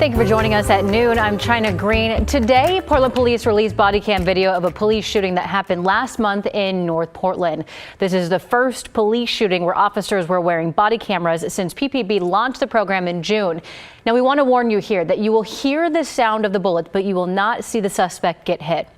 Thank you for joining us at noon. I'm China Green. Today, Portland police released body cam video of a police shooting that happened last month in North Portland. This is the first police shooting where officers were wearing body cameras since PPB launched the program in June. Now, we want to warn you here that you will hear the sound of the bullets, but you will not see the suspect get hit.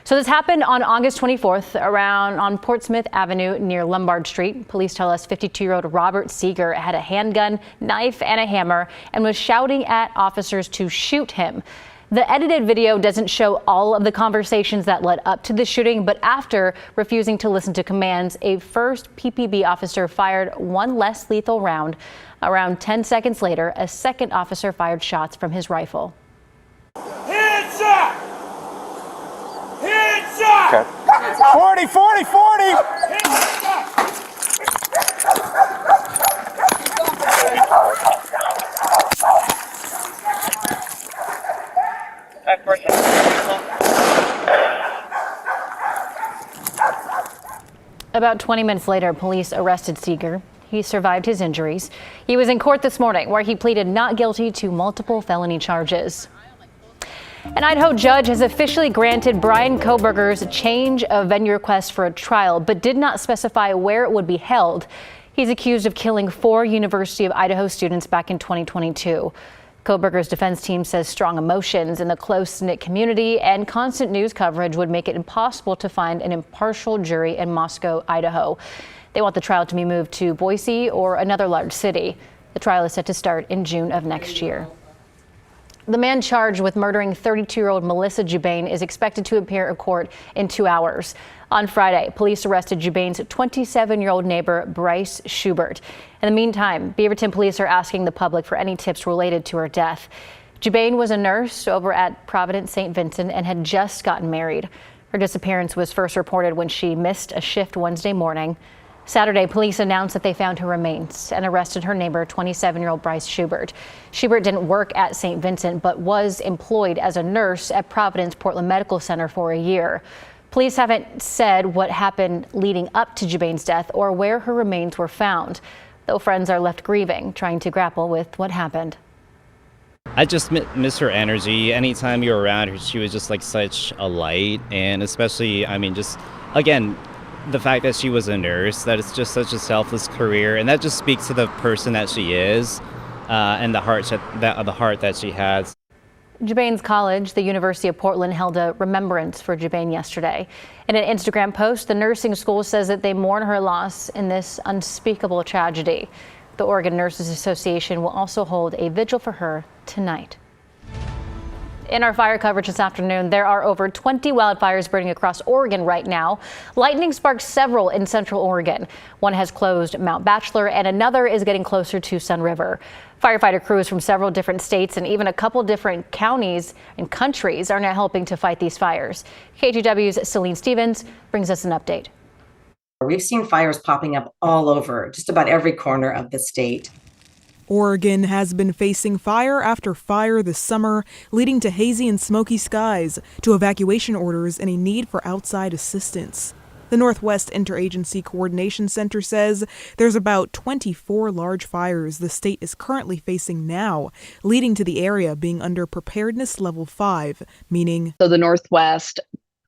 So this happened on August 24th around on Portsmouth Avenue near Lombard Street. Police tell us 52-year-old Robert Seeger had a handgun, knife, and a hammer and was shouting at officers to shoot him. The edited video doesn't show all of the conversations that led up to the shooting, but after refusing to listen to commands, a first PPB officer fired one less lethal round. Around 10 seconds later, a second officer fired shots from his rifle. Hands up! Hands up! Okay. 40, 40, 40! Hands up! About 20 minutes later, police arrested Seeger. He survived his injuries. He was in court this morning where he pleaded not guilty to multiple felony charges. An Idaho judge has officially granted Brian Kohberger's change of venue request for a trial, but did not specify where it would be held. He's accused of killing 4 University of Idaho students back in 2022. Kohberger's defense team says strong emotions in the close-knit community and constant news coverage would make it impossible to find an impartial jury in Moscow, Idaho. They want the trial to be moved to Boise or another large city. The trial is set to start in June of next year. The man charged with murdering 32-year-old Melissa Jubain is expected to appear in court in 2 hours. On Friday, police arrested Jubain's 27-year-old neighbor, Bryce Schubert. In the meantime, Beaverton police are asking the public for any tips related to her death. Jubain was a nurse over at Providence St. Vincent and had just gotten married. Her disappearance was first reported when she missed a shift Wednesday morning. Saturday, police announced that they found her remains and arrested her neighbor, 27-year-old Bryce Schubert. Schubert didn't work at St. Vincent, but was employed as a nurse at Providence Portland Medical Center for a year. Police haven't said what happened leading up to Jubain's death or where her remains were found, though friends are left grieving, trying to grapple with what happened. I just miss her energy. Anytime you were around her, she was just like such a light, and especially, just, again, the fact that she was a nurse, that it's just such a selfless career, and that just speaks to the person that she is and the heart that she has. Jubain's college, the University of Portland, held a remembrance for Jubain yesterday. In an Instagram post, the nursing school says that they mourn her loss in this unspeakable tragedy. The Oregon Nurses Association will also hold a vigil for her tonight. In our fire coverage this afternoon, there are over 20 wildfires burning across Oregon right now. Lightning sparked several in central Oregon. One has closed Mount Bachelor and another is getting closer to Sun River. Firefighter crews from several different states and even a couple different counties and countries are now helping to fight these fires. KGW's Celine Stevens brings us an update. We've seen fires popping up all over, just about every corner of the state. Oregon has been facing fire after fire this summer, leading to hazy and smoky skies, to evacuation orders and a need for outside assistance. The Northwest Interagency Coordination Center says there's about 24 large fires the state is currently facing now, leading to the area being under preparedness level 5, meaning the Northwest,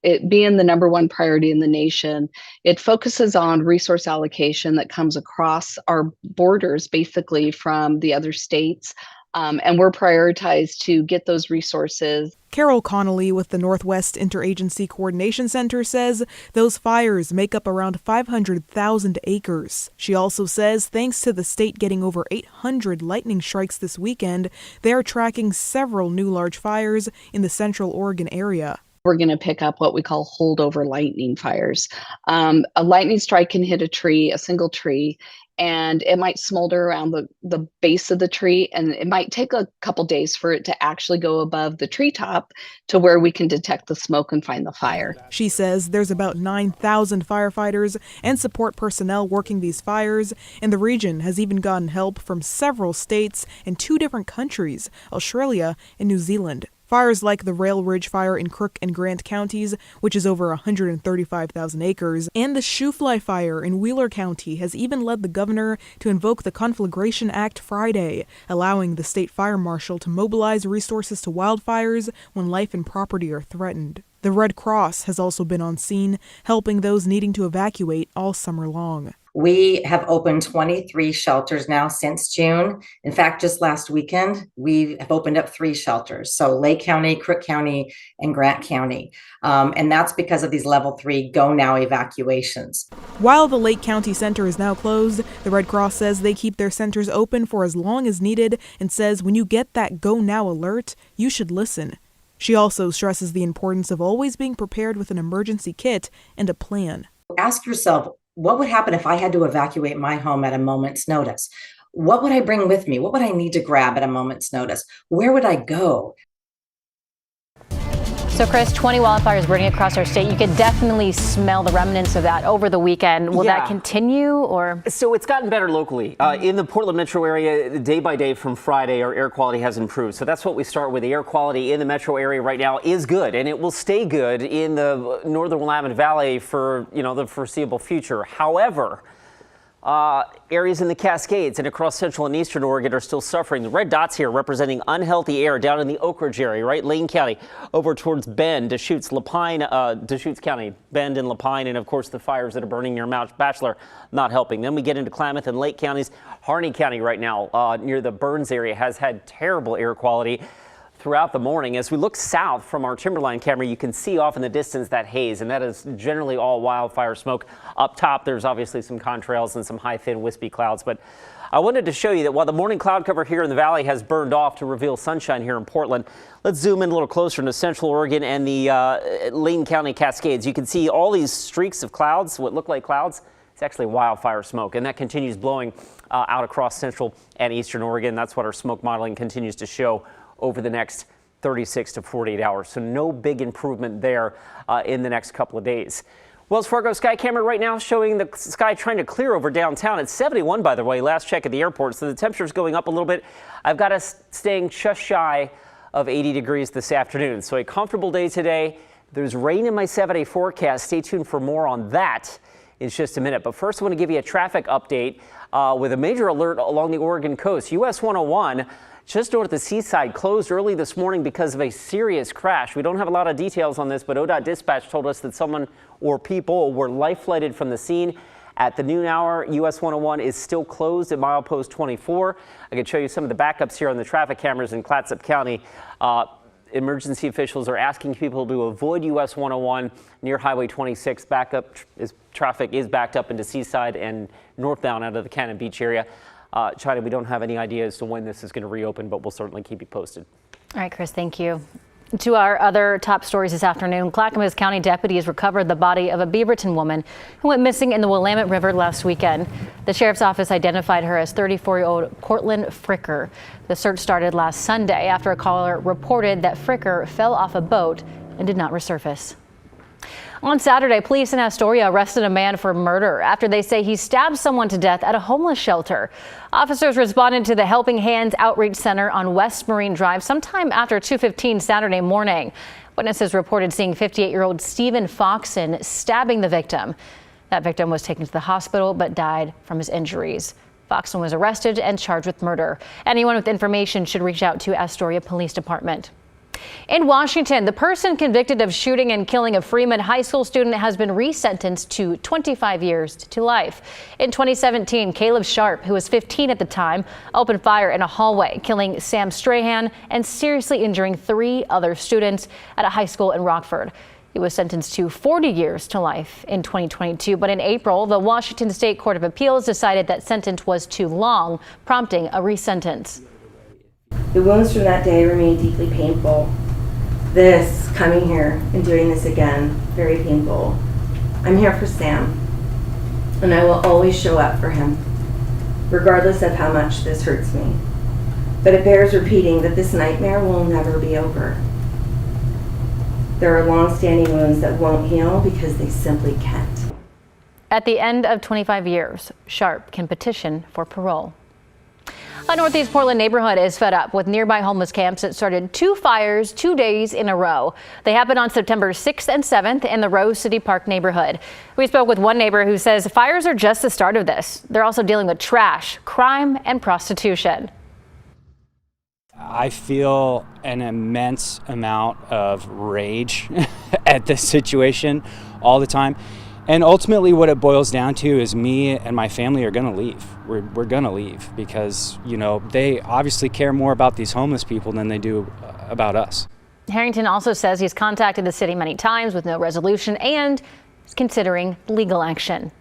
it being the #1 priority in the nation, it focuses on resource allocation that comes across our borders, basically from the other states, and we're prioritized to get those resources. Carol Connolly with the Northwest Interagency Coordination Center says those fires make up around 500,000 acres. She also says thanks to the state getting over 800 lightning strikes this weekend, they are tracking several new large fires in the central Oregon area. We're going to pick up what we call holdover lightning fires. A lightning strike can hit a tree, a single tree, and it might smolder around the base of the tree, and it might take a couple days for it to actually go above the treetop to where we can detect the smoke and find the fire. She says there's about 9,000 firefighters and support personnel working these fires, and the region has even gotten help from several states and 2 different countries, Australia and New Zealand. Fires like the Rail Ridge Fire in Crook and Grant counties, which is over 135,000 acres, and the Shoofly Fire in Wheeler County has even led the governor to invoke the Conflagration Act Friday, allowing the state fire marshal to mobilize resources to wildfires when life and property are threatened. The Red Cross has also been on scene, helping those needing to evacuate all summer long. We have opened 23 shelters now since June. In fact, just last weekend, we have opened up 3 shelters. So Lake County, Crook County, and Grant County. And that's because of these level 3 go now evacuations. While the Lake County Center is now closed, the Red Cross says they keep their centers open for as long as needed and says when you get that go now alert, you should listen. She also stresses the importance of always being prepared with an emergency kit and a plan. Ask yourself, what would happen if I had to evacuate my home at a moment's notice? What would I bring with me? What would I need to grab at a moment's notice? Where would I go? So, Chris, 20 wildfires burning across our state. You could definitely smell the remnants of that over the weekend. Will that continue, or? So it's gotten better locally. In the Portland metro area, day by day from Friday, our air quality has improved. So that's what we start with. The air quality in the metro area right now is good, and it will stay good in the northern Willamette Valley for, the foreseeable future. However, areas in the Cascades and across central and eastern Oregon are still suffering. The red dots here representing unhealthy air down in the Oak Ridge area, right? Lane County over towards Bend, Deschutes, Lapine, Deschutes County, Bend and Lapine, and of course the fires that are burning near Mount Bachelor not helping. Then we get into Klamath and Lake counties. Harney County right now near the Burns area has had terrible air quality throughout the morning. As we look south from our Timberline camera, you can see off in the distance that haze, and that is generally all wildfire smoke. Up top, there's obviously some contrails and some high, thin, wispy clouds. But I wanted to show you that while the morning cloud cover here in the valley has burned off to reveal sunshine here in Portland, let's zoom in a little closer into central Oregon and the Lane County Cascades. You can see all these streaks of clouds, what look like clouds. It's actually wildfire smoke, and that continues blowing out across central and eastern Oregon. That's what our smoke modeling continues to show over the next 36 to 48 hours. So no big improvement there in the next couple of days. Wells Fargo sky camera right now showing the sky trying to clear over downtown. It's 71, by the way, last check at the airport. So the temperature's going up a little bit. I've got us staying just shy of 80 degrees this afternoon. So a comfortable day today. There's rain in my 7-day forecast. Stay tuned for more on that in just a minute. But first, I want to give you a traffic update with a major alert along the Oregon coast. US 101 just north of the Seaside closed early this morning because of a serious crash. We don't have a lot of details on this, but ODOT dispatch told us that someone or people were life flighted from the scene. At the noon hour, US 101 is still closed at milepost 24. I can show you some of the backups here on the traffic cameras in Clatsop County. Emergency officials are asking people to avoid US 101 near Highway 26. Traffic is backed up into Seaside and northbound out of the Cannon Beach area. China, we don't have any idea as to when this is going to reopen, but we'll certainly keep you posted. All right, Chris, thank you. To our other top stories this afternoon, Clackamas County deputies recovered the body of a Beaverton woman who went missing in the Willamette River last weekend. The sheriff's office identified her as 34-year-old Cortland Fricker. The search started last Sunday after a caller reported that Fricker fell off a boat and did not resurface. On Saturday, police in Astoria arrested a man for murder after they say he stabbed someone to death at a homeless shelter. Officers responded to the Helping Hands Outreach Center on West Marine Drive sometime after 2:15 Saturday morning. Witnesses reported seeing 58-year-old Stephen Foxon stabbing the victim. That victim was taken to the hospital but died from his injuries. Foxon was arrested and charged with murder. Anyone with information should reach out to Astoria Police Department. In Washington, the person convicted of shooting and killing a Freeman High School student has been resentenced to 25 years to life. In 2017, Caleb Sharp, who was 15 at the time, opened fire in a hallway, killing Sam Strahan and seriously injuring 3 other students at a high school in Rockford. He was sentenced to 40 years to life in 2022, but in April, the Washington State Court of Appeals decided that sentence was too long, prompting a resentence. The wounds from that day remain deeply painful. This, coming here and doing this again, very painful. I'm here for Sam, and I will always show up for him, regardless of how much this hurts me. But it bears repeating that this nightmare will never be over. There are long-standing wounds that won't heal because they simply can't. At the end of 25 years, Sharp can petition for parole. A Northeast Portland neighborhood is fed up with nearby homeless camps that started 2 fires 2 days in a row. They happened on September 6th and 7th in the Rose City Park neighborhood. We spoke with one neighbor who says fires are just the start of this. They're also dealing with trash, crime, and prostitution. I feel an immense amount of rage at this situation all the time. And ultimately what it boils down to is me and my family are going to leave. We're going to leave because, you know, they obviously care more about these homeless people than they do about us. Harrington also says he's contacted the city many times with no resolution and is considering legal action.